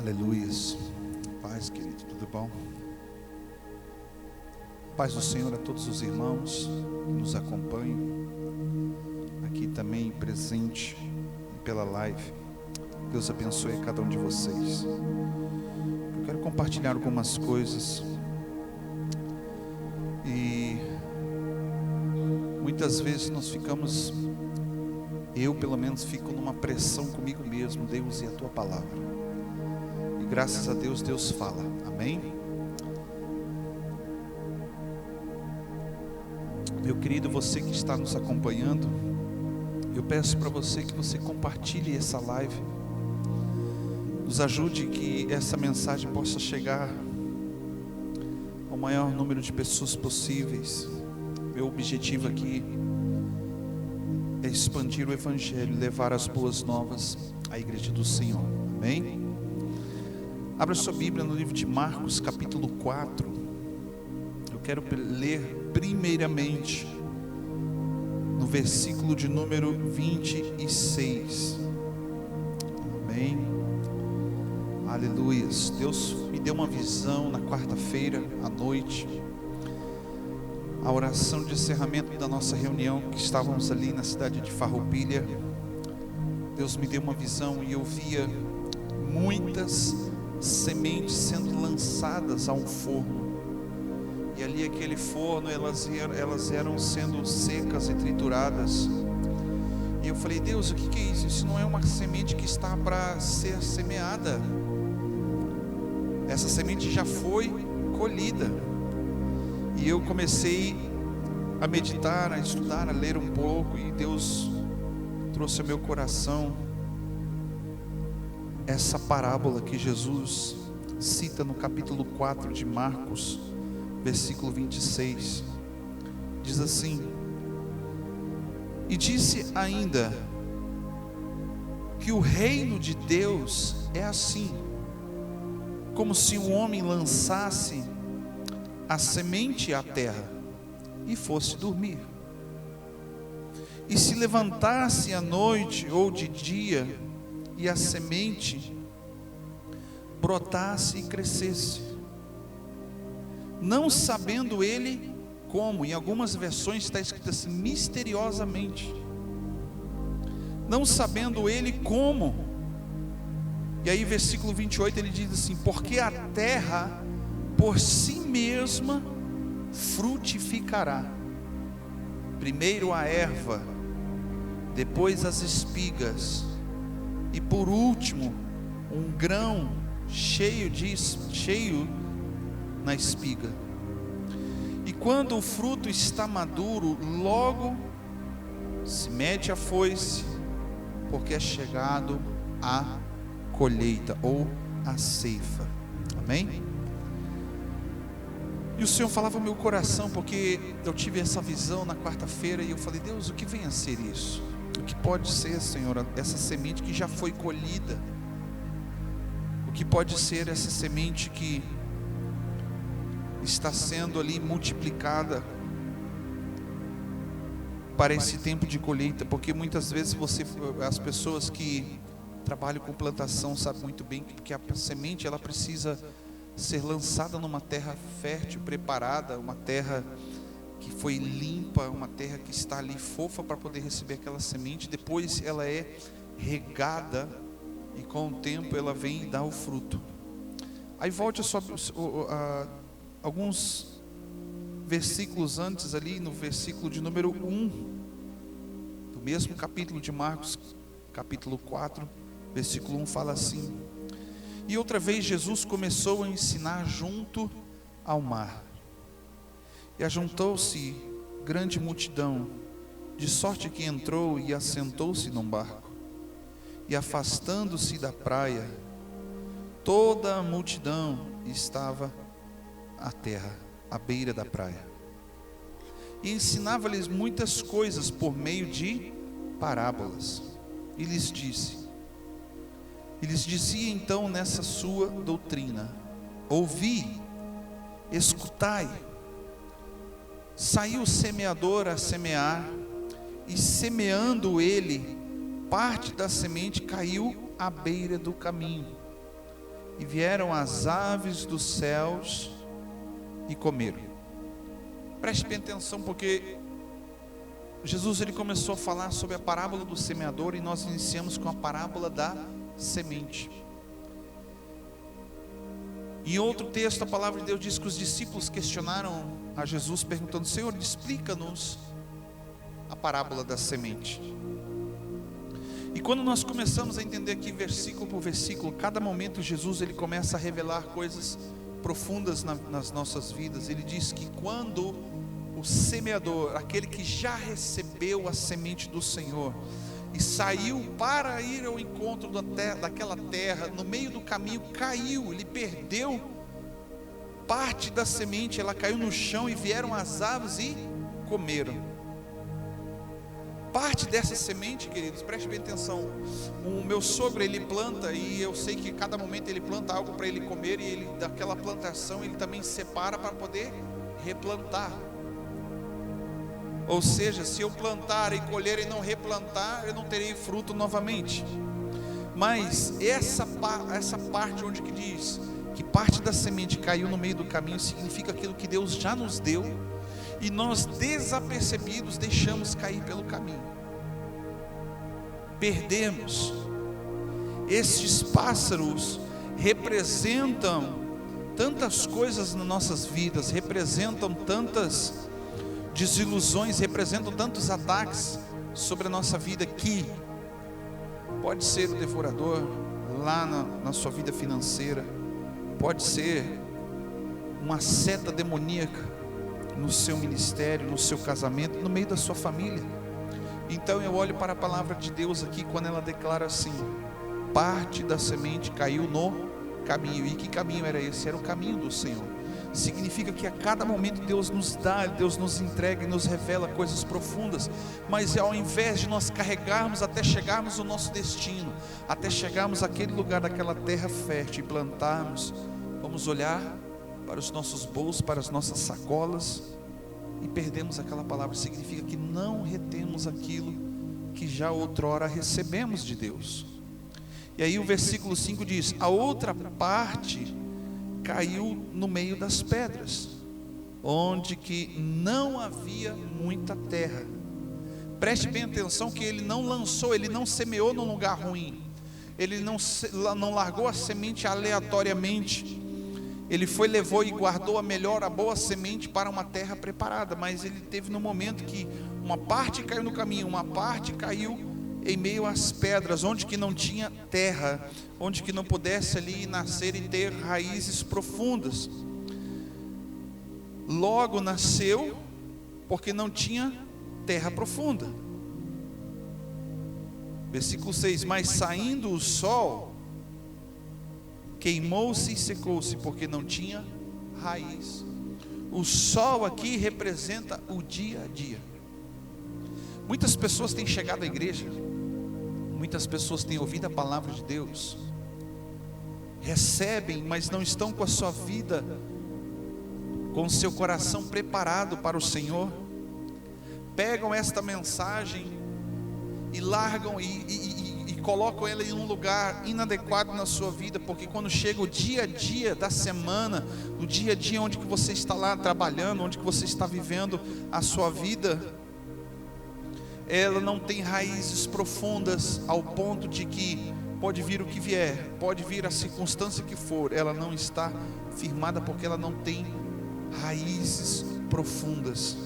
Aleluias. Paz, querido, tudo bom? Paz do Senhor a todos os irmãos que nos acompanham, aqui também presente pela live. Deus abençoe a cada um de vocês. Eu quero compartilhar algumas coisas e muitas vezes nós ficamos, eu pelo menos fico numa pressão comigo mesmo, Deus e a tua palavra. E graças a Deus, Deus fala, amém? Meu querido, você que está nos acompanhando, eu peço para você que você compartilhe essa live, nos ajude que essa mensagem possa chegar ao maior número de pessoas possíveis. Meu objetivo aqui é expandir o Evangelho, levar as boas novas à igreja do Senhor, amém? Abra sua Bíblia no livro de Marcos, capítulo 4. Eu quero ler primeiramente no versículo de número 26. Amém? Aleluias. Deus me deu uma visão na quarta-feira à noite, a oração de encerramento da nossa reunião, que estávamos ali na cidade de Farroupilha. Deus me deu uma visão e eu via muitas sementes sendo lançadas a um forno, e ali aquele forno, elas eram sendo secas e trituradas. E eu falei: Deus, o que é isso? Isso não é uma semente que está para ser semeada, essa semente já foi colhida. E eu comecei a meditar, a estudar, a ler um pouco, e Deus trouxe ao meu coração essa parábola que Jesus cita no capítulo 4 de Marcos, versículo 26. Diz assim: e disse ainda que o reino de Deus é assim, como se um homem lançasse a semente à terra e fosse dormir, e se levantasse à noite ou de dia, e a semente brotasse e crescesse, não sabendo ele como. Em algumas versões está escrito assim: misteriosamente, não sabendo ele como. E aí versículo 28 ele diz assim: porque a terra por si mesma frutificará, primeiro a erva, depois as espigas, e por último um grão cheio na espiga. E quando o fruto está maduro, logo se mete a foice, porque é chegado a colheita ou a ceifa. Amém? E o Senhor falava ao meu coração, porque eu tive essa visão na quarta-feira, e eu falei: Deus, o que vem a ser isso? O que pode ser, Senhor, essa semente que já foi colhida? O que pode ser essa semente que está sendo ali multiplicada para esse tempo de colheita? Porque muitas vezes as pessoas que trabalham com plantação sabem muito bem que a semente ela precisa ser lançada numa terra fértil, preparada, uma terra que foi limpa, uma terra que está ali fofa para poder receber aquela semente. Depois ela é regada e com o tempo ela vem e dá o fruto. Aí volte alguns versículos antes, ali no versículo de número 1 do mesmo capítulo de Marcos, capítulo 4, versículo 1, fala assim: e outra vez Jesus começou a ensinar junto ao mar, e ajuntou-se grande multidão, de sorte que entrou e assentou-se num barco, e afastando-se da praia, toda a multidão estava à terra, à beira da praia, e ensinava-lhes muitas coisas por meio de parábolas. E lhes dizia então nessa sua doutrina: ouvi, escutai. Saiu o semeador a semear, e semeando ele, parte da semente caiu à beira do caminho, e vieram as aves dos céus e comeram. Preste bem atenção, porque Jesus ele começou a falar sobre a parábola do semeador, e nós iniciamos com a parábola da semente. Em outro texto, a palavra de Deus diz que os discípulos questionaram a Jesus, perguntando: Senhor, explica-nos a parábola da semente. E quando nós começamos a entender aqui versículo por versículo, cada momento Jesus ele começa a revelar coisas profundas nas nossas vidas. Ele diz que quando o semeador, aquele que já recebeu a semente do Senhor e saiu para ir ao encontro daquela terra, no meio do caminho caiu, ele perdeu parte da semente, ela caiu no chão e vieram as aves e comeram. Parte dessa semente, queridos, preste bem atenção. O meu sogro ele planta, e eu sei que cada momento ele planta algo para ele comer, e ele, daquela plantação ele também separa para poder replantar. Ou seja, se eu plantar e colher e não replantar, eu não terei fruto novamente. Mas essa parte onde que diz que parte da semente caiu no meio do caminho, significa aquilo que Deus já nos deu, e nós desapercebidos deixamos cair pelo caminho, perdemos. Estes pássaros representam tantas coisas nas nossas vidas, representam tantas desilusões, representam tantos ataques sobre a nossa vida, que pode ser o devorador lá na sua vida financeira, pode ser uma seta demoníaca no seu ministério, no seu casamento, no meio da sua família. Então eu olho para a palavra de Deus aqui, quando ela declara assim: parte da semente caiu no caminho. E que caminho era esse? Era o caminho do Senhor. Significa que a cada momento Deus nos dá, Deus nos entrega e nos revela coisas profundas, mas ao invés de nós carregarmos até chegarmos ao nosso destino, até chegarmos àquele lugar daquela terra fértil e plantarmos, vamos olhar para os nossos bolsos, para as nossas sacolas, e perdemos aquela palavra. Significa que não retemos aquilo que já outrora recebemos de Deus. E aí o versículo 5 diz: a outra parte caiu no meio das pedras, onde que não havia muita terra. Preste bem atenção que ele não lançou, ele não semeou num lugar ruim, ele não largou a semente aleatoriamente. Ele levou e guardou a boa semente para uma terra preparada. Mas ele teve no momento que uma parte caiu no caminho, uma parte caiu em meio às pedras, onde que não tinha terra, onde que não pudesse ali nascer e ter raízes profundas. Logo nasceu, porque não tinha terra profunda. Versículo 6: mas saindo o sol, queimou-se e secou-se, porque não tinha raiz. O sol aqui representa o dia a dia. Muitas pessoas têm chegado à igreja, muitas pessoas têm ouvido a palavra de Deus, recebem, mas não estão com a sua vida, com o seu coração preparado para o Senhor. Pegam esta mensagem e largam e colocam ela em um lugar inadequado na sua vida, porque quando chega o dia a dia da semana, o dia a dia onde que você está lá trabalhando, onde que você está vivendo a sua vida, ela não tem raízes profundas, ao ponto de que pode vir o que vier, pode vir a circunstância que for, ela não está firmada, porque ela não tem raízes profundas.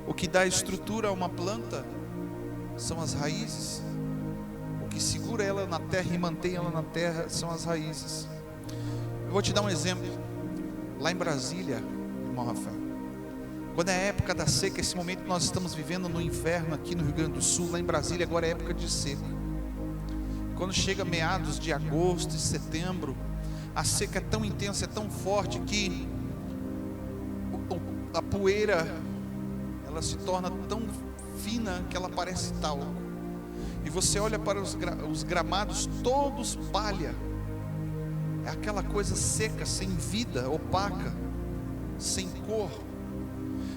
O que dá estrutura a uma planta são as raízes. O que segura ela na terra e mantém ela na terra são as raízes. Eu vou te dar um exemplo. Lá em Brasília, irmão Rafael, quando é a época da seca, esse momento que nós estamos vivendo no inverno aqui no Rio Grande do Sul, lá em Brasília agora é época de seca. Quando chega meados de agosto e setembro, a seca é tão intensa, é tão forte, que a poeira ela se torna tão fina que ela parece talco. E você olha para os gramados todos palha, é aquela coisa seca, sem vida, opaca, sem cor.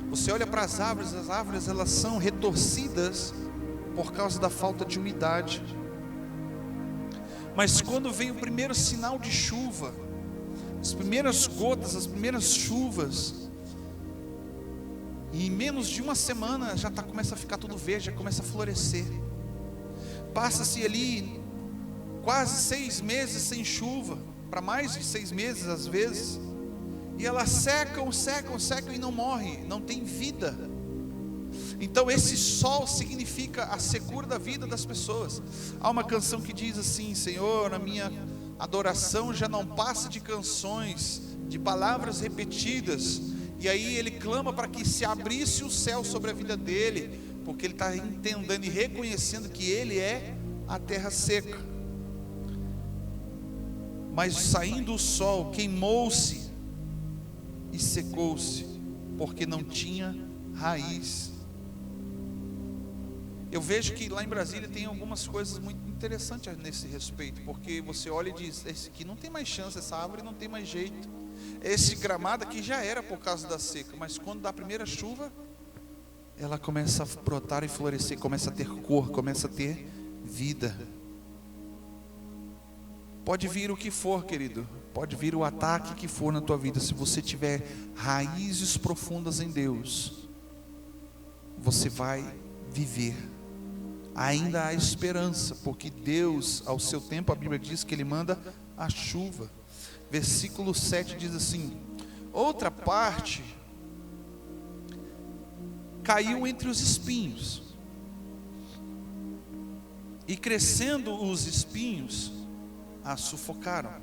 Você olha para as árvores elas são retorcidas por causa da falta de umidade. Mas quando vem o primeiro sinal de chuva, as primeiras gotas, as primeiras chuvas, e em menos de uma semana já começa a ficar tudo verde, já começa a florescer. Passa-se ali quase 6 meses sem chuva, para mais de 6 meses às vezes, e elas secam e não morrem, não tem vida. Então esse sol significa a secura da vida das pessoas. Há uma canção que diz assim: Senhor, a minha adoração já não passa de canções, de palavras repetidas. E aí ele clama para que se abrisse o céu sobre a vida dele, porque ele está entendendo e reconhecendo que ele é a terra seca. Mas saindo o sol, queimou-se e secou-se, porque não tinha raiz. Eu vejo que lá em Brasília tem algumas coisas muito interessantes nesse respeito, porque você olha e diz: esse aqui não tem mais chance, essa árvore não tem mais jeito. Esse gramado aqui já era por causa da seca, mas quando dá a primeira chuva, ela começa a brotar e florescer, começa a ter cor, começa a ter vida. Pode vir o que for, querido, pode vir o ataque que for na tua vida, se você tiver raízes profundas em Deus, você vai viver. Ainda há esperança, porque Deus, ao seu tempo, a Bíblia diz que Ele manda a chuva. Versículo 7 diz assim: outra parte caiu entre os espinhos, e crescendo os espinhos, a sufocaram,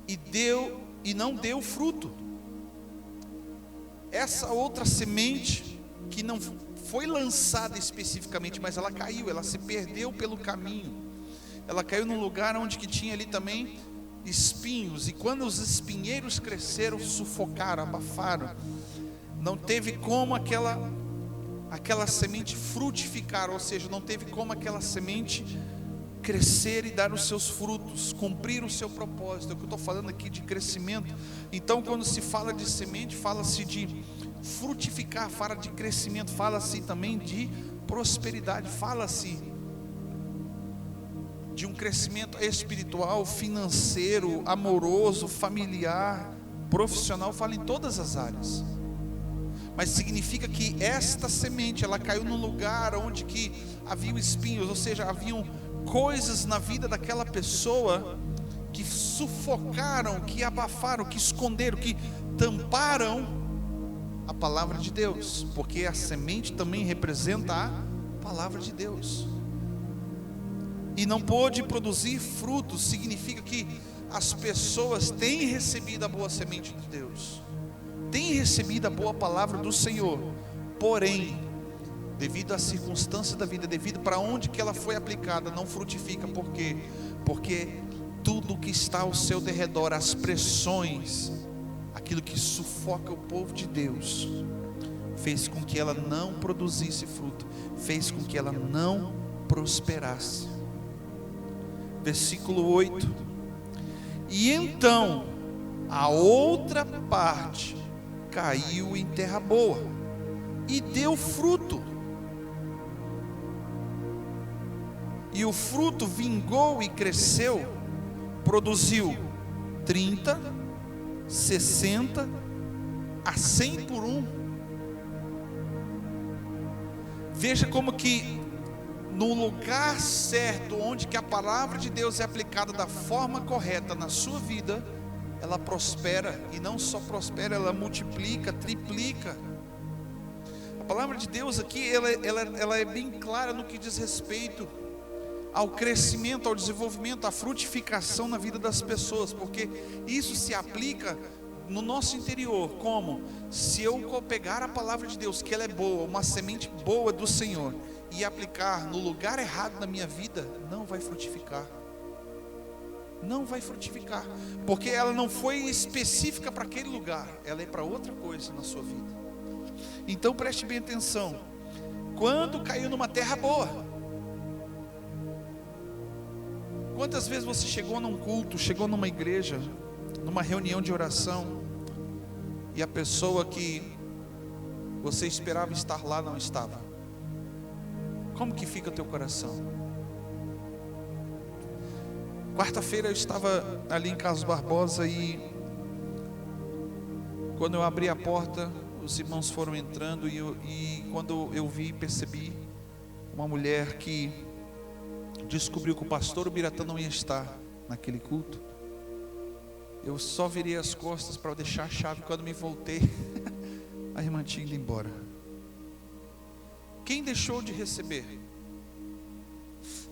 e não deu fruto. Essa outra semente, que não foi lançada especificamente, mas ela caiu, ela se perdeu pelo caminho, ela caiu num lugar onde que tinha ali também espinhos, e quando os espinheiros cresceram, sufocaram, abafaram, não teve como aquela semente frutificar, ou seja, não teve como aquela semente crescer e dar os seus frutos, cumprir o seu propósito. É o que eu estou falando aqui de crescimento. Então, quando se fala de semente, fala-se de frutificar, fala de crescimento, fala-se também de prosperidade, fala-se de um crescimento espiritual, financeiro, amoroso, familiar, profissional, fala em todas as áreas. Mas significa que esta semente, ela caiu num lugar onde que havia espinhos, ou seja, haviam coisas na vida daquela pessoa que sufocaram, que abafaram, que esconderam, que tamparam a palavra de Deus, porque a semente também representa a palavra de Deus, e não pôde produzir frutos. Significa que as pessoas têm recebido a boa semente de Deus, têm recebido a boa palavra do Senhor, porém, devido à circunstância da vida, devido para onde que ela foi aplicada, não frutifica. Por quê? Porque tudo que está ao seu derredor, as pressões, aquilo que sufoca o povo de Deus, fez com que ela não produzisse fruto, fez com que ela não prosperasse. Versículo 8: e então a outra parte caiu em terra boa e deu fruto, e o fruto vingou e cresceu, produziu 30, 60, a 100 por um. Veja como que no lugar certo, onde que a palavra de Deus é aplicada da forma correta na sua vida, ela prospera, e não só prospera, ela multiplica, triplica. A palavra de Deus aqui, ela é bem clara no que diz respeito ao crescimento, ao desenvolvimento, à frutificação na vida das pessoas, porque isso se aplica no nosso interior. Como? Se eu pegar a palavra de Deus, que ela é boa, uma semente boa do Senhor, e aplicar no lugar errado na minha vida, não vai frutificar. Não vai frutificar, porque ela não foi específica para aquele lugar, ela é para outra coisa na sua vida. Então preste bem atenção. Quando caiu numa terra boa, quantas vezes você chegou num culto, chegou numa igreja, numa reunião de oração, e a pessoa que você esperava estar lá não estava? Como que fica o teu coração? Quarta-feira eu estava ali em Carlos Barbosa e quando eu abri a porta, os irmãos foram entrando e quando eu vi, percebi uma mulher que descobriu que o pastor Ubiratã não ia estar naquele culto. Eu só virei as costas para deixar a chave. Quando me voltei, a irmã tinha ido embora. Quem deixou de receber?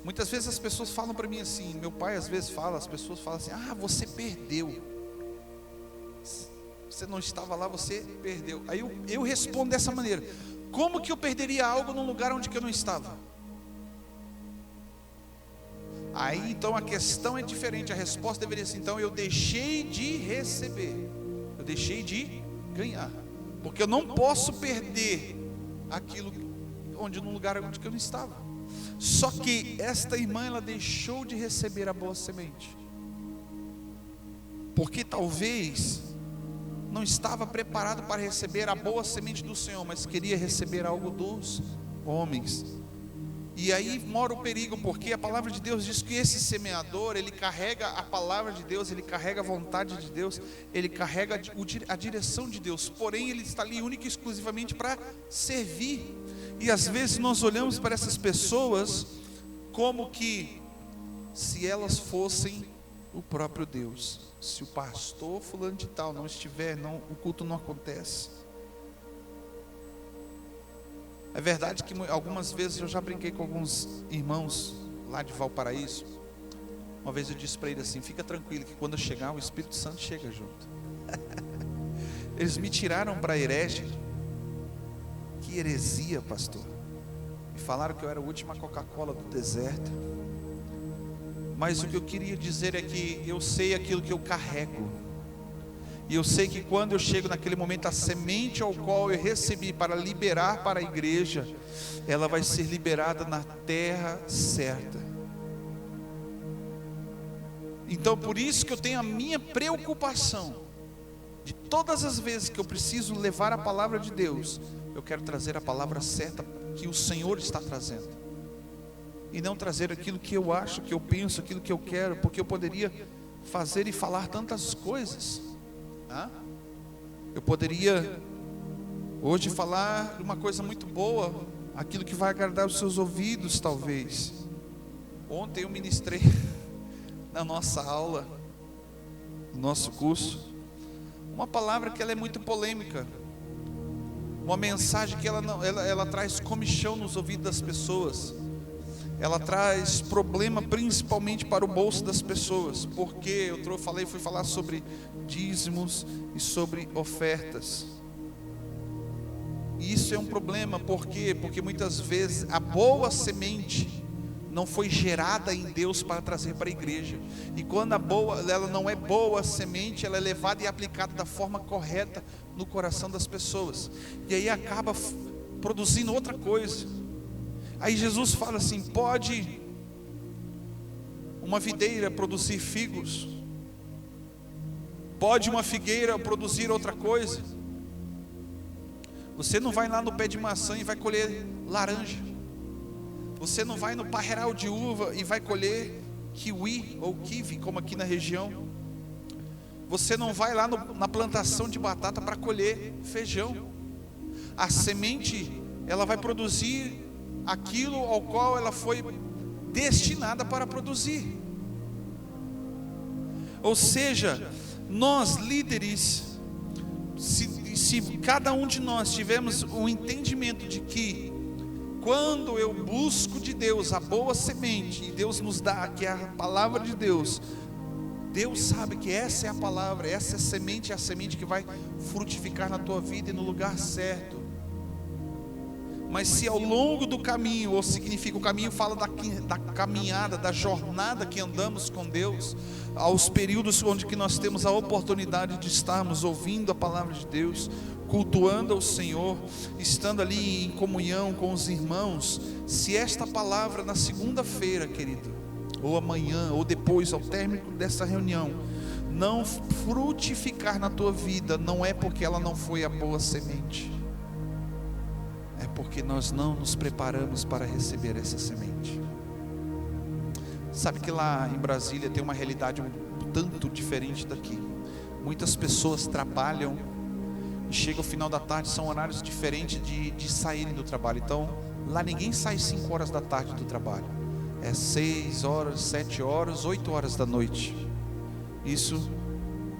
Muitas vezes as pessoas falam para mim assim, meu pai às vezes fala, as pessoas falam assim: ah, você perdeu, você não estava lá, você perdeu. Aí eu respondo dessa maneira: como que eu perderia algo num lugar onde que eu não estava? Aí então a questão é diferente, a resposta deveria ser: então eu deixei de receber, eu deixei de ganhar, porque eu não posso perder aquilo num lugar onde que eu não estava. Só que esta irmã, ela deixou de receber a boa semente, porque talvez não estava preparado para receber a boa semente do Senhor, mas queria receber algo dos homens. E aí mora o perigo, porque a palavra de Deus diz que esse semeador, ele carrega a palavra de Deus, ele carrega a vontade de Deus, ele carrega a direção de Deus, porém ele está ali única e exclusivamente para servir. E às vezes nós olhamos para essas pessoas como que se elas fossem o próprio Deus. Se o pastor fulano de tal não estiver, o culto não acontece. É verdade que algumas vezes eu já brinquei com alguns irmãos lá de Valparaíso. Uma vez eu disse para ele assim: fica tranquilo que quando eu chegar, o Espírito Santo chega junto. Eles me tiraram para a herege. Que heresia, pastor. Me falaram que eu era a última Coca-Cola do deserto. Mas o que eu queria dizer é que eu sei aquilo que eu carrego. E eu sei que quando eu chego naquele momento, a semente ao qual eu recebi para liberar para a igreja, ela vai ser liberada na terra certa. Então por isso que eu tenho a minha preocupação, de todas as vezes que eu preciso levar a palavra de Deus, eu quero trazer a palavra certa que o Senhor está trazendo, e não trazer aquilo que eu acho, que eu penso, aquilo que eu quero, porque eu poderia fazer e falar tantas coisas. Eu poderia hoje falar uma coisa muito boa, aquilo que vai agradar os seus ouvidos talvez. Ontem eu ministrei na nossa aula, no nosso curso, uma palavra que ela é muito polêmica, uma mensagem que ela traz comichão nos ouvidos das pessoas, ela traz problema principalmente para o bolso das pessoas, porque fui falar sobre dízimos e sobre ofertas. E isso é um problema, por quê? Porque muitas vezes a boa semente não foi gerada em Deus para trazer para a igreja, e quando ela não é boa semente, ela é levada e aplicada da forma correta no coração das pessoas, e aí acaba produzindo outra coisa. Aí Jesus fala assim: pode uma videira produzir figos? Pode uma figueira produzir outra coisa? Você não vai lá no pé de maçã e vai colher laranja. Você não vai no parreiral de uva e vai colher kiwi ou kiwi, como aqui na região. Você não vai lá na plantação de batata para colher feijão. A semente, ela vai produzir aquilo ao qual ela foi destinada para produzir. Ou seja, nós líderes, se cada um de nós tivermos o entendimento de que quando eu busco de Deus a boa semente, e Deus nos dá, que é a palavra de Deus, Deus sabe que essa é a palavra, essa é a semente que vai frutificar na tua vida e no lugar certo. Mas se ao longo do caminho, ou significa o caminho fala da caminhada, da jornada que andamos com Deus, aos períodos onde que nós temos a oportunidade de estarmos ouvindo a palavra de Deus, cultuando ao Senhor, estando ali em comunhão com os irmãos, se esta palavra na segunda-feira, querido, ou amanhã, ou depois, ao término dessa reunião, não frutificar na tua vida, não é porque ela não foi a boa semente, é porque nós não nos preparamos para receber essa semente. Sabe que lá em Brasília tem uma realidade um tanto diferente daqui. Muitas pessoas trabalham e chega ao final da tarde, são horários diferentes de saírem do trabalho. Então lá ninguém sai 5 horas da tarde do trabalho, é 6 horas, 7 horas, 8 horas da noite. Isso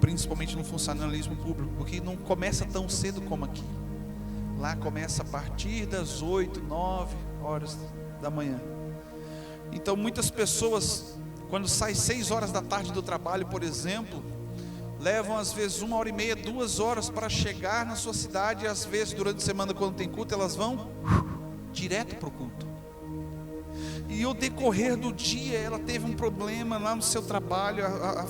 principalmente no funcionalismo público, porque não começa tão cedo como aqui. Lá começa a partir das 8, 9 horas da manhã. Então muitas pessoas, quando saem 6 horas da tarde do trabalho, por exemplo, levam às vezes 1h30, 2 horas para chegar na sua cidade. E às vezes durante a semana, quando tem culto, elas vão direto para o culto. E ao decorrer do dia, ela teve um problema lá no seu trabalho,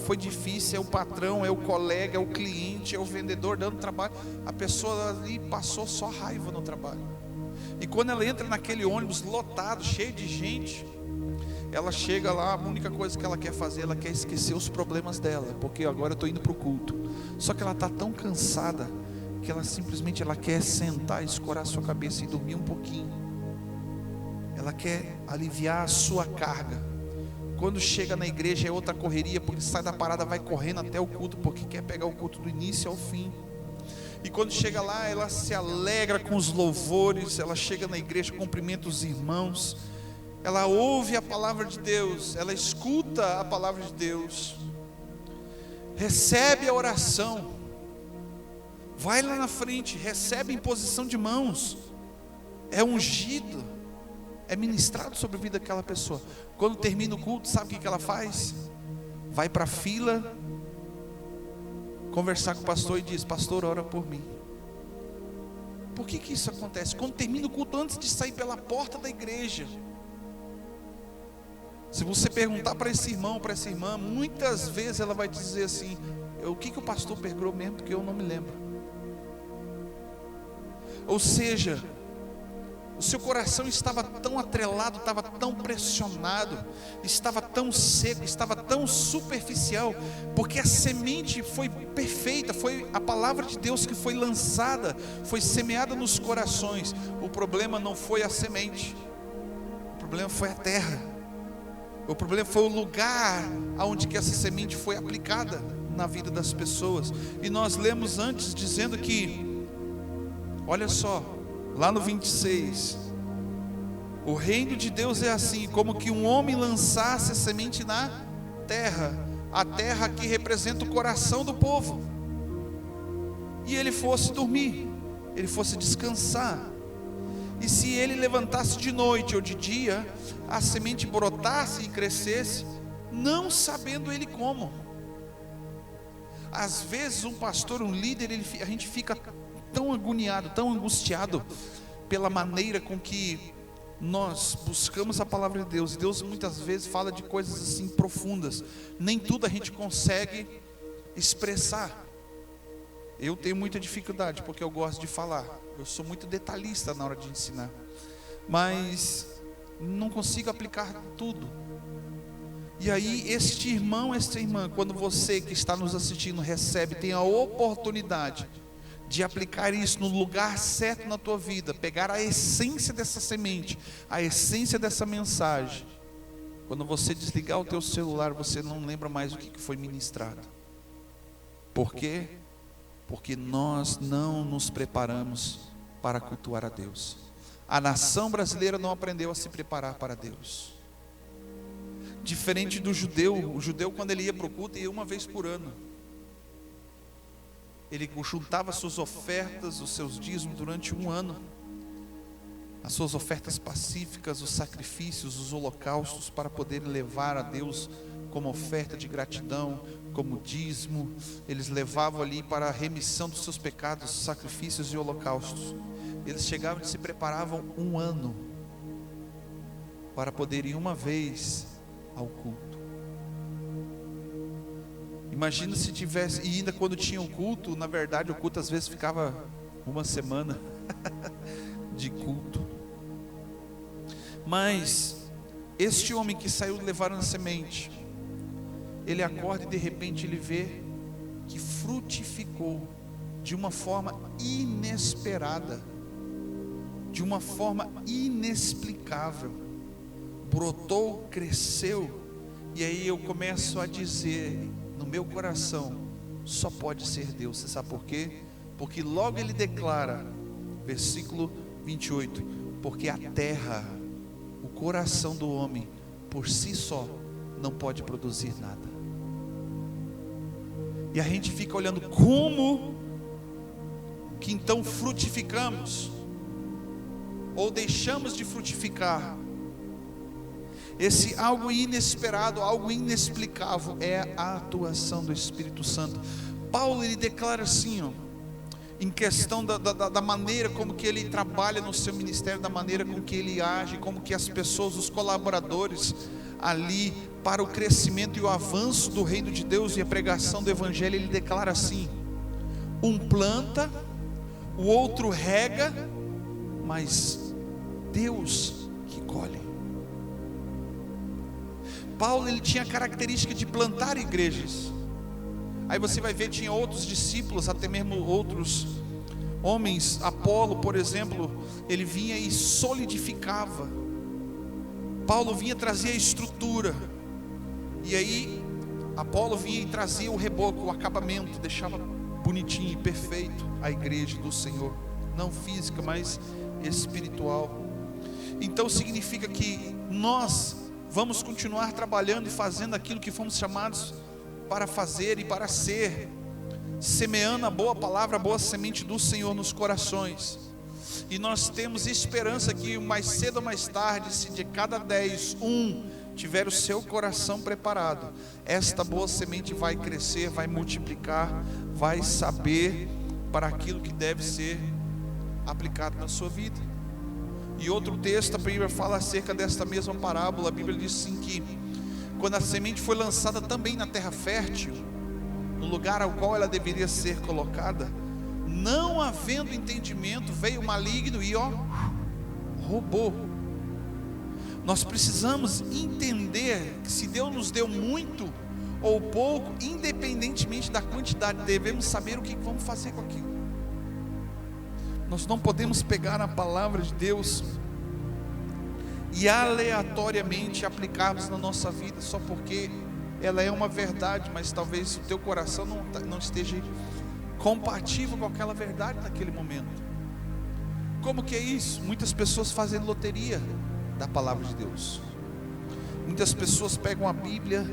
foi difícil, é o patrão, é o colega, é o cliente, é o vendedor dando trabalho. A pessoa ali passou só raiva no trabalho. E quando ela entra naquele ônibus lotado, cheio de gente, ela chega lá, a única coisa que ela quer fazer, ela quer esquecer os problemas dela, porque agora eu estou indo para o culto. Só que ela está tão cansada, que ela simplesmente quer sentar, escorar a sua cabeça e dormir um pouquinho. Ela quer aliviar a sua carga. Quando chega na igreja é outra correria, porque sai da parada, vai correndo até o culto, porque quer pegar o culto do início ao fim. E quando chega lá, ela se alegra com os louvores, ela chega na igreja, cumprimenta os irmãos, ela ouve a palavra de Deus, ela escuta a palavra de Deus, recebe a oração, vai lá na frente, recebe a imposição de mãos, é ungido, é ministrado sobre a vida daquela pessoa. Quando termina o culto, sabe o que ela faz? Vai para a fila, conversar com o pastor e diz: pastor, ora por mim. Por que isso acontece? Quando termina o culto, antes de sair pela porta da igreja, se você perguntar para esse irmão, para essa irmã, muitas vezes ela vai dizer assim: o que o pastor pregou mesmo, porque eu não me lembro. Ou seja, o seu coração estava tão atrelado, estava tão pressionado, estava tão seco, estava tão superficial, porque a semente foi perfeita, foi a palavra de Deus que foi lançada, foi semeada nos corações. O problema não foi a semente, o problema foi a terra, o problema foi o lugar aonde que essa semente foi aplicada na vida das pessoas. E nós lemos antes dizendo que, olha só, lá no 26, o reino de Deus é assim, como que um homem lançasse a semente na terra, a terra que representa o coração do povo, e ele fosse dormir, ele fosse descansar, e se ele levantasse de noite ou de dia, a semente brotasse e crescesse, não sabendo ele como. Às vezes um pastor, um líder, a gente fica tão agoniado, tão angustiado pela maneira com que nós buscamos a palavra de Deus. E Deus muitas vezes fala de coisas assim profundas, nem tudo a gente consegue expressar. Eu tenho muita dificuldade, porque eu gosto de falar, eu sou muito detalhista na hora de ensinar, mas não consigo aplicar tudo. E aí este irmão, esta irmã, quando você que está nos assistindo recebe, tem a oportunidade de aplicar isso no lugar certo na tua vida, pegar a essência dessa semente, a essência dessa mensagem. Quando você desligar o teu celular, você não lembra mais o que foi ministrado. Por quê? Porque nós não nos preparamos para cultuar a Deus. A nação brasileira não aprendeu a se preparar para Deus. Diferente do judeu, o judeu quando ele ia para o culto, ia uma vez por ano. Ele juntava suas ofertas, os seus dízimos durante um ano, as suas ofertas pacíficas, os sacrifícios, os holocaustos, para poder levar a Deus como oferta de gratidão, como dízimo. Eles levavam ali para a remissão dos seus pecados, sacrifícios e holocaustos. Eles chegavam e se preparavam um ano para poder ir uma vez ao culto. Imagina se tivesse, e ainda quando tinha o culto, na verdade o culto às vezes ficava uma semana de culto. Mas este homem que saiu levando a semente, ele acorda e de repente ele vê que frutificou de uma forma inesperada, de uma forma inexplicável. Brotou, cresceu, E aí eu começo a dizer no meu coração: só pode ser Deus. Você sabe por quê? Porque logo ele declara, versículo 28, porque a terra, o coração do homem, por si só, não pode produzir nada. E a gente fica olhando como que então frutificamos, ou deixamos de frutificar. Esse algo inesperado, algo inexplicável, é a atuação do Espírito Santo. Paulo, ele declara assim, ó, em questão da maneira como que ele trabalha no seu ministério, da maneira com que ele age, como que as pessoas, os colaboradores ali, para o crescimento e o avanço do reino de Deus e a pregação do evangelho, ele declara assim: um planta, o outro rega, mas Deus que colhe. Paulo, ele tinha a característica de plantar igrejas. Aí você vai ver, tinha outros discípulos, até mesmo outros homens. Apolo, por exemplo, ele vinha e solidificava. Paulo vinha trazer a estrutura. E aí Apolo vinha e trazia o reboco, o acabamento, deixava bonitinho e perfeito a igreja do Senhor, não física, mas espiritual. Então significa que nós vamos continuar trabalhando e fazendo aquilo que fomos chamados para fazer e para ser, semeando a boa palavra, a boa semente do Senhor nos corações. E nós temos esperança que mais cedo ou mais tarde, se de cada 10, tiver o seu coração preparado, esta boa semente vai crescer, vai multiplicar, vai saber para aquilo que deve ser aplicado na sua vida. E outro texto, a Bíblia fala acerca desta mesma parábola. A Bíblia diz assim que quando a semente foi lançada também na terra fértil, no lugar ao qual ela deveria ser colocada, não havendo entendimento, veio o maligno e roubou. Nós precisamos entender que se Deus nos deu muito ou pouco, independentemente da quantidade, devemos saber o que vamos fazer com aquilo. Nós não podemos pegar a palavra de Deus e aleatoriamente aplicarmos na nossa vida só porque ela é uma verdade, mas talvez o teu coração não esteja compatível com aquela verdade naquele momento. Como que é isso? Muitas pessoas fazem loteria da palavra de Deus. Muitas pessoas pegam a Bíblia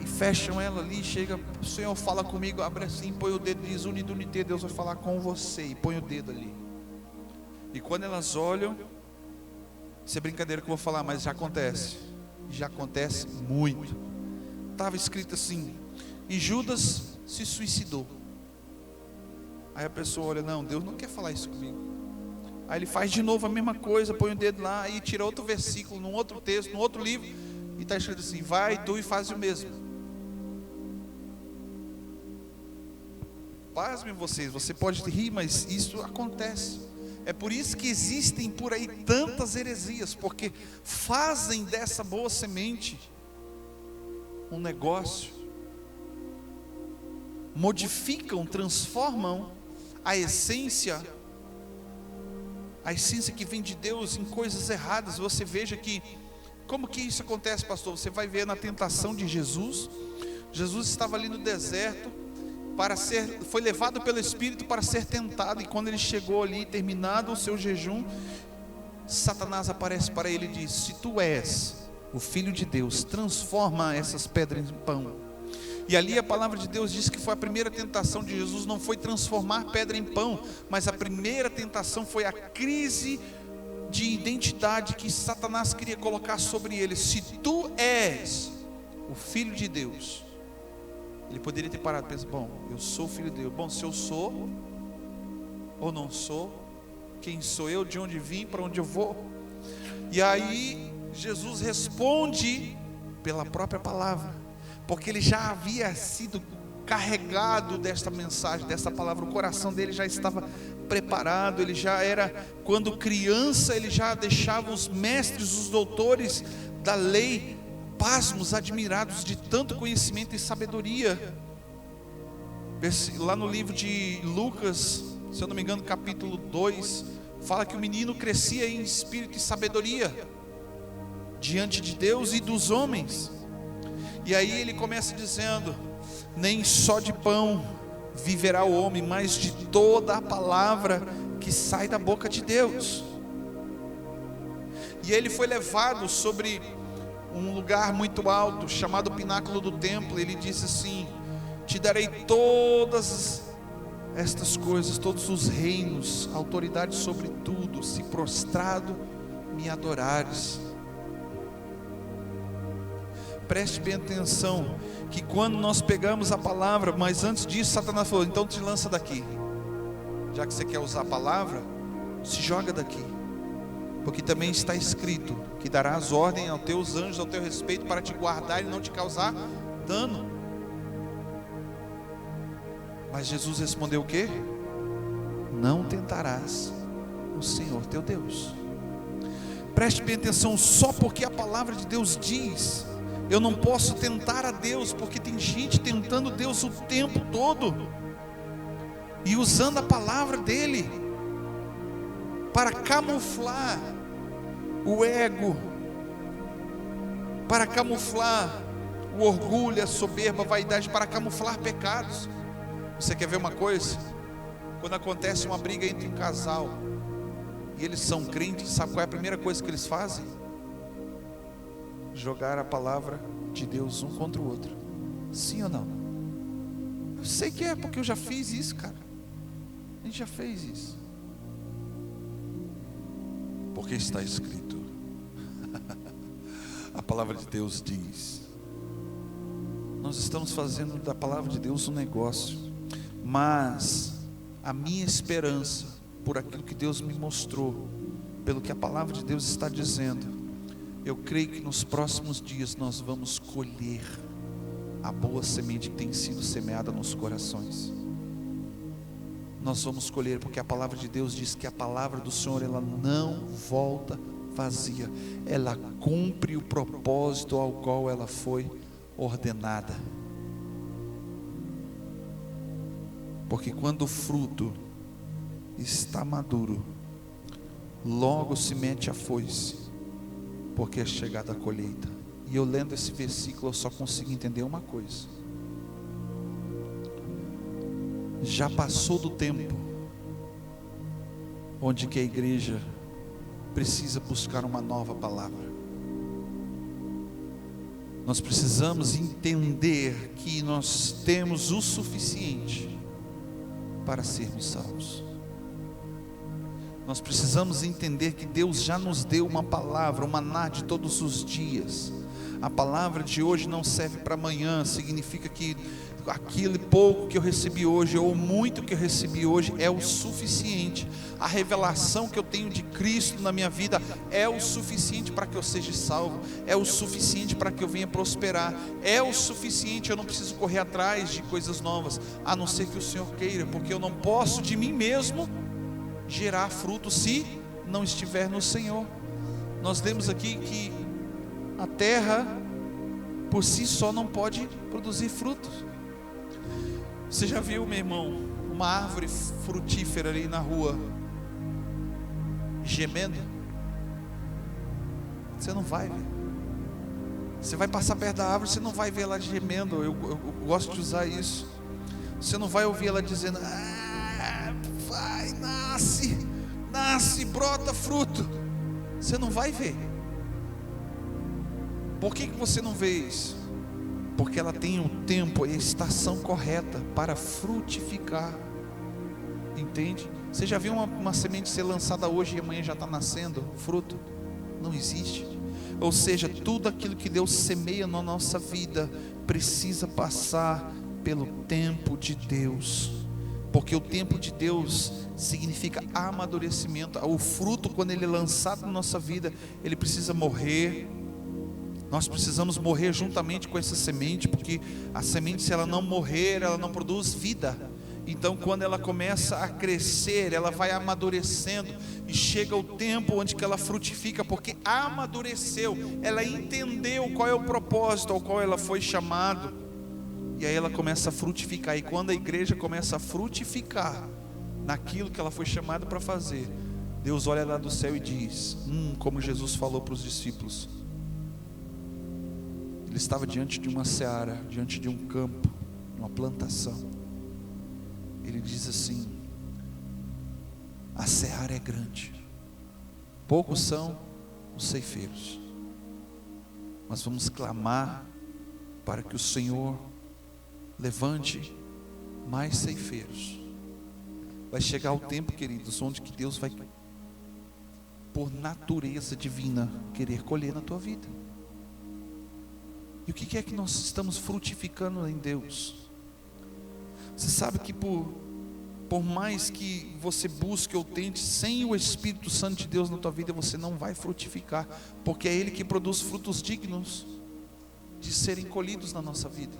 e fecham ela ali, chega, o Senhor fala comigo, abre assim, põe o dedo, diz unidunité, Deus vai falar com você, e põe o dedo ali. E quando elas olham, isso é brincadeira que eu vou falar, mas já acontece muito. Estava escrito assim: e Judas se suicidou. Aí a pessoa olha, não, Deus não quer falar isso comigo. Aí ele faz de novo a mesma coisa, põe o dedo lá e tira outro versículo, num outro texto, num outro livro, e está escrito assim: vai tu e faz o mesmo. Pasmem vocês, você pode rir, mas isso acontece. É por isso que existem por aí tantas heresias, porque fazem dessa boa semente um negócio, modificam, transformam a essência que vem de Deus em coisas erradas. Você veja que, como que isso acontece, pastor? Você vai ver na tentação de Jesus. Jesus estava ali no deserto, foi levado pelo Espírito para ser tentado, e quando ele chegou ali, terminado o seu jejum, Satanás aparece para ele e diz: se tu és o Filho de Deus, transforma essas pedras em pão. E ali a palavra de Deus diz que foi a primeira tentação de Jesus, não foi transformar pedra em pão, mas a primeira tentação foi a crise de identidade que Satanás queria colocar sobre ele. Se tu és o Filho de Deus, ele poderia ter parado e pensado: bom, eu sou filho de Deus. Bom, se eu sou ou não sou, quem sou eu, de onde vim, para onde eu vou? E aí Jesus responde pela própria palavra, porque ele já havia sido carregado desta mensagem, desta palavra. O coração dele já estava preparado. Ele já era, quando criança, ele já deixava os mestres, os doutores da lei pasmos, admirados de tanto conhecimento e sabedoria. Lá no livro de Lucas, se eu não me engano, capítulo 2, fala que o menino crescia em espírito e sabedoria diante de Deus e dos homens. E aí ele começa dizendo: nem só de pão viverá o homem, mas de toda a palavra que sai da boca de Deus. E ele foi levado sobre um lugar muito alto, chamado pináculo do templo. Ele disse assim: te darei todas estas coisas, todos os reinos, autoridade sobre tudo, se prostrado me adorares. Preste bem atenção, que quando nós pegamos a palavra, mas antes disso Satanás falou: então te lança daqui, já que você quer usar a palavra, se joga daqui, porque também está escrito que darás ordem aos teus anjos ao teu respeito, para te guardar e não te causar dano. Mas Jesus respondeu o quê? Não tentarás o Senhor teu Deus. Preste bem atenção, só porque a palavra de Deus diz, eu não posso tentar a Deus, porque tem gente tentando Deus o tempo todo, e usando a palavra dele para camuflar o ego, para camuflar o orgulho, a soberba, a vaidade, para camuflar pecados. Você quer ver uma coisa? Quando acontece uma briga entre um casal, e eles são crentes, sabe qual é a primeira coisa que eles fazem? Jogar a palavra de Deus um contra o outro. Sim ou não? Eu sei que é, porque eu já fiz isso, cara. A gente já fez isso. Porque está escrito. A palavra de Deus diz. Nós estamos fazendo da palavra de Deus um negócio. Mas a minha esperança, por aquilo que Deus me mostrou, pelo que a palavra de Deus está dizendo, eu creio que nos próximos dias nós vamos colher a boa semente que tem sido semeada nos corações. Nós vamos colher, porque a palavra de Deus diz que a palavra do Senhor, ela não volta vazia, ela cumpre o propósito ao qual ela foi ordenada. Porque quando o fruto está maduro, logo se mete a foice, porque é chegada a colheita. E eu lendo esse versículo, eu só consigo entender uma coisa: já passou do tempo onde que a igreja precisa buscar uma nova palavra. Nós precisamos entender que nós temos o suficiente para sermos salvos. Nós precisamos entender que Deus já nos deu uma palavra, um maná de todos os dias. A palavra de hoje não serve para amanhã. Significa que aquele pouco que eu recebi hoje, ou muito que eu recebi hoje, é o suficiente. A revelação que eu tenho de Cristo na minha vida é o suficiente para que eu seja salvo, é o suficiente para que eu venha prosperar, é o suficiente. Eu não preciso correr atrás de coisas novas, a não ser que o Senhor queira, porque eu não posso de mim mesmo gerar fruto se não estiver no Senhor. Nós lemos aqui que a terra por si só não pode produzir frutos. Você já viu, meu irmão, uma árvore frutífera ali na rua gemendo? Você não vai ver. Você vai passar perto da árvore, você não vai ver ela gemendo. Eu gosto de usar isso. Você não vai ouvir ela dizendo: vai, nasce, brota fruto. Você não vai ver. Por que você não vê isso? Porque ela tem o tempo e a estação correta para frutificar. Entende? Você já viu uma semente ser lançada hoje e amanhã já está nascendo fruto? Não existe. Ou seja, tudo aquilo que Deus semeia na nossa vida precisa passar pelo tempo de Deus. Porque o tempo de Deus significa amadurecimento. O fruto, quando ele é lançado na nossa vida, ele precisa morrer. Nós precisamos morrer juntamente com essa semente, porque a semente, se ela não morrer, ela não produz vida. Então, quando ela começa a crescer, ela vai amadurecendo, e chega o tempo onde que ela frutifica, porque amadureceu, ela entendeu qual é o propósito ao qual ela foi chamada, e aí ela começa a frutificar. E quando a igreja começa a frutificar naquilo que ela foi chamada para fazer, Deus olha lá do céu e diz, como Jesus falou para os discípulos, Ele estava diante de uma seara, diante de um campo, de uma plantação. Ele diz assim: a seara é grande, poucos são os ceifeiros, mas vamos clamar para que o Senhor levante mais ceifeiros. Vai chegar o tempo, queridos, onde que Deus vai, por natureza divina, querer colher na tua vida. E o que é que nós estamos frutificando em Deus? Você sabe que por mais que você busque ou tente, sem o Espírito Santo de Deus na tua vida, você não vai frutificar, porque é Ele que produz frutos dignos de serem colhidos na nossa vida.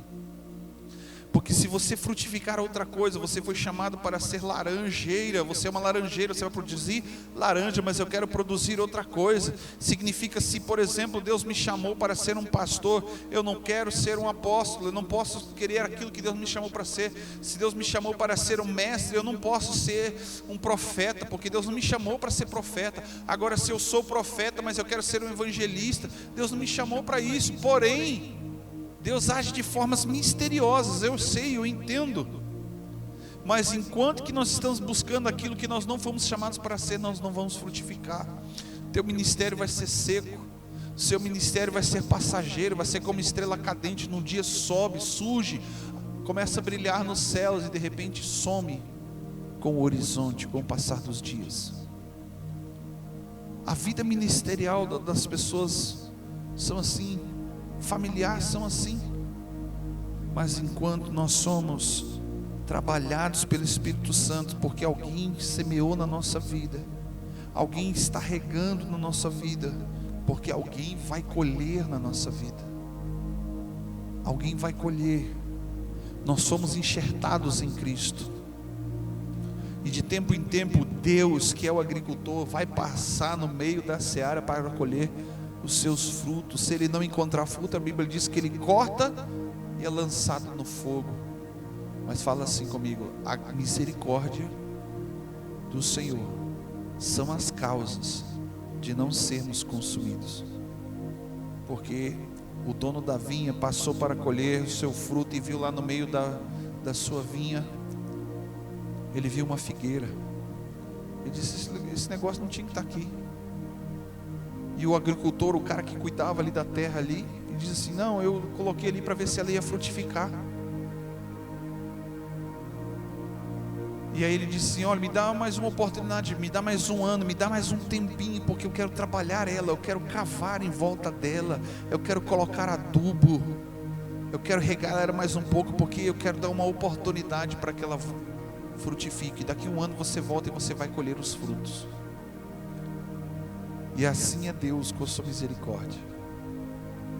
Porque se você frutificar outra coisa, você foi chamado para ser laranjeira, você é uma laranjeira, você vai produzir laranja, mas eu quero produzir outra coisa. Significa, se por exemplo Deus me chamou para ser um pastor, eu não quero ser um apóstolo, eu não posso querer aquilo que Deus me chamou para ser. Se Deus me chamou para ser um mestre, eu não posso ser um profeta, porque Deus não me chamou para ser profeta. Agora, se eu sou profeta, mas eu quero ser um evangelista, Deus não me chamou para isso. Porém, Deus age de formas misteriosas, eu sei, eu entendo. Mas enquanto que nós estamos buscando aquilo que nós não fomos chamados para ser, nós não vamos frutificar. Teu ministério vai ser seco, seu ministério vai ser passageiro, vai ser como estrela cadente, num dia sobe, surge, começa a brilhar nos céus e de repente some com o horizonte, com o passar dos dias. A vida ministerial das pessoas são assim, familiares são assim. Mas enquanto nós somos trabalhados pelo Espírito Santo, porque alguém semeou na nossa vida, alguém está regando na nossa vida, porque alguém vai colher na nossa vida, alguém vai colher. Nós somos enxertados em Cristo, e de tempo em tempo Deus, que é o agricultor, vai passar no meio da seara para colher os seus frutos. Se ele não encontrar fruto, a Bíblia diz que ele corta e é lançado no fogo. Mas fala assim comigo: a misericórdia do Senhor são as causas de não sermos consumidos. Porque o dono da vinha passou para colher o seu fruto e viu lá no meio da sua vinha, ele viu uma figueira. Ele disse: esse negócio não tinha que estar aqui. E o agricultor, o cara que cuidava ali da terra ali, ele diz assim: não, eu coloquei ali para ver se ela ia frutificar. E aí ele disse assim: olha, me dá mais uma oportunidade, me dá mais um ano, me dá mais um tempinho, porque eu quero trabalhar ela, eu quero cavar em volta dela, eu quero colocar adubo, eu quero regar ela mais um pouco, porque eu quero dar uma oportunidade para que ela frutifique. Daqui a um ano você volta e você vai colher os frutos. E assim é Deus com a sua misericórdia.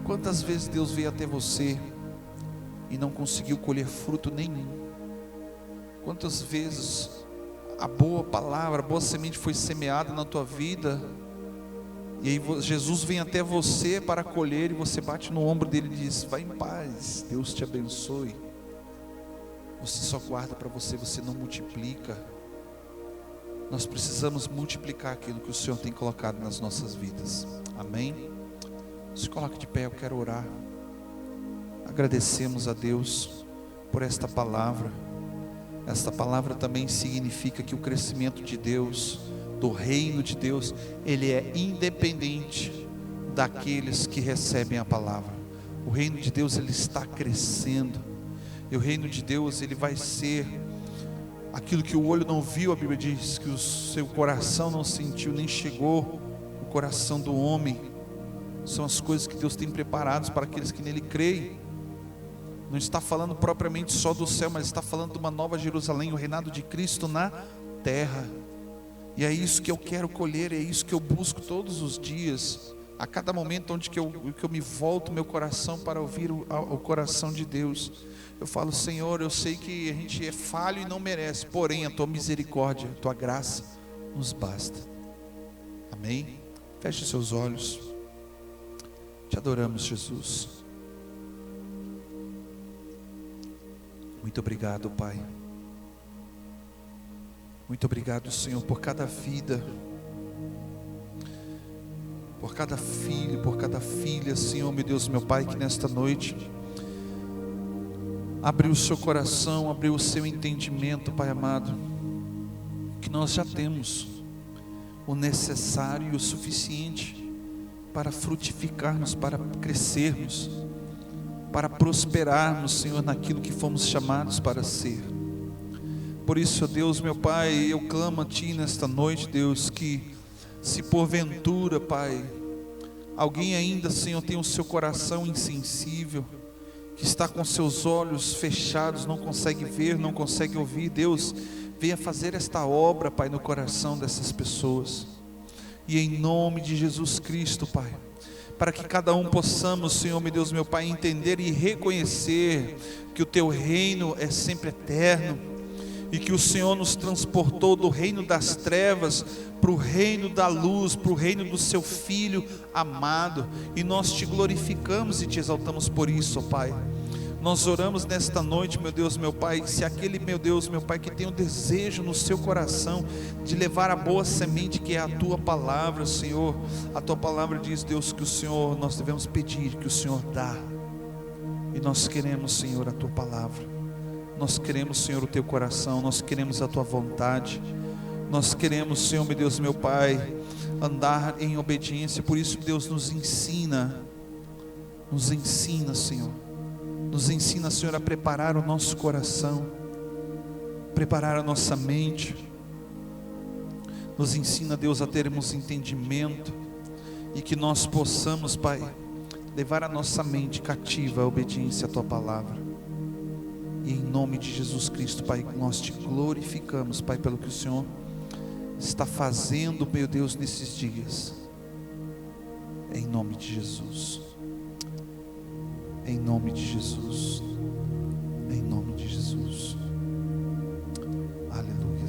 Quantas vezes Deus veio até você e não conseguiu colher fruto nenhum? Quantas vezes a boa palavra, a boa semente foi semeada na tua vida, e aí Jesus vem até você para colher, e você bate no ombro dele e diz: vai em paz, Deus te abençoe. Você só guarda para você, você não multiplica. Nós precisamos multiplicar aquilo que o Senhor tem colocado nas nossas vidas. Amém? Se coloque de pé, eu quero orar. Agradecemos a Deus por esta palavra. Esta palavra também significa que o crescimento de Deus, do reino de Deus, ele é independente daqueles que recebem a palavra. O reino de Deus, ele está crescendo. E o reino de Deus, ele vai ser aquilo que o olho não viu. A Bíblia diz que o seu coração não sentiu, nem chegou o coração do homem. São as coisas que Deus tem preparadas para aqueles que nele creem. Não está falando propriamente só do céu, mas está falando de uma nova Jerusalém, o reinado de Cristo na terra. E é isso que eu quero colher, é isso que eu busco todos os dias. A cada momento onde que eu me volto meu coração para ouvir o coração de Deus, eu falo: Senhor, eu sei que a gente é falho e não merece, porém a tua misericórdia, a tua graça nos basta. Amém? Feche seus olhos. Te adoramos, Jesus. Muito obrigado, Pai. Muito obrigado, Senhor, por cada vida, por cada filho, por cada filha, Senhor, meu Deus, meu Pai, que nesta noite abriu o seu coração, abriu o seu entendimento, Pai amado, que nós já temos o necessário e o suficiente para frutificarmos, para crescermos, para prosperarmos, Senhor, naquilo que fomos chamados para ser. Por isso, Deus, meu Pai, eu clamo a Ti nesta noite, Deus, que se porventura, Pai, alguém ainda, Senhor, tem o seu coração insensível, que está com seus olhos fechados, não consegue ver, não consegue ouvir, Deus, venha fazer esta obra, Pai, no coração dessas pessoas. E em nome de Jesus Cristo, Pai, para que cada um possamos, Senhor, meu Deus, meu Pai, entender e reconhecer que o Teu reino é sempre eterno, e que o Senhor nos transportou do reino das trevas para o reino da luz, para o reino do Seu Filho amado, e nós Te glorificamos e Te exaltamos por isso, ó Pai. Nós oramos nesta noite, meu Deus, meu Pai, se aquele, meu Deus, meu Pai, que tem um desejo no seu coração de levar a boa semente que é a Tua palavra, Senhor, a Tua palavra diz, Deus, que o Senhor, nós devemos pedir, que o Senhor dá, e nós queremos, Senhor, a Tua palavra, nós queremos, Senhor, o Teu coração, nós queremos a Tua vontade, nós queremos, Senhor, meu Deus, meu Pai, andar em obediência. Por isso, Deus, nos ensina, Senhor, nos ensina, Senhor, a preparar o nosso coração, preparar a nossa mente, nos ensina, Deus, a termos entendimento, e que nós possamos, Pai, levar a nossa mente cativa à obediência à Tua palavra, e em nome de Jesus Cristo, Pai, nós Te glorificamos, Pai, pelo que o Senhor está fazendo, meu Deus, nesses dias, em nome de Jesus. Em nome de Jesus, em nome de Jesus, aleluia.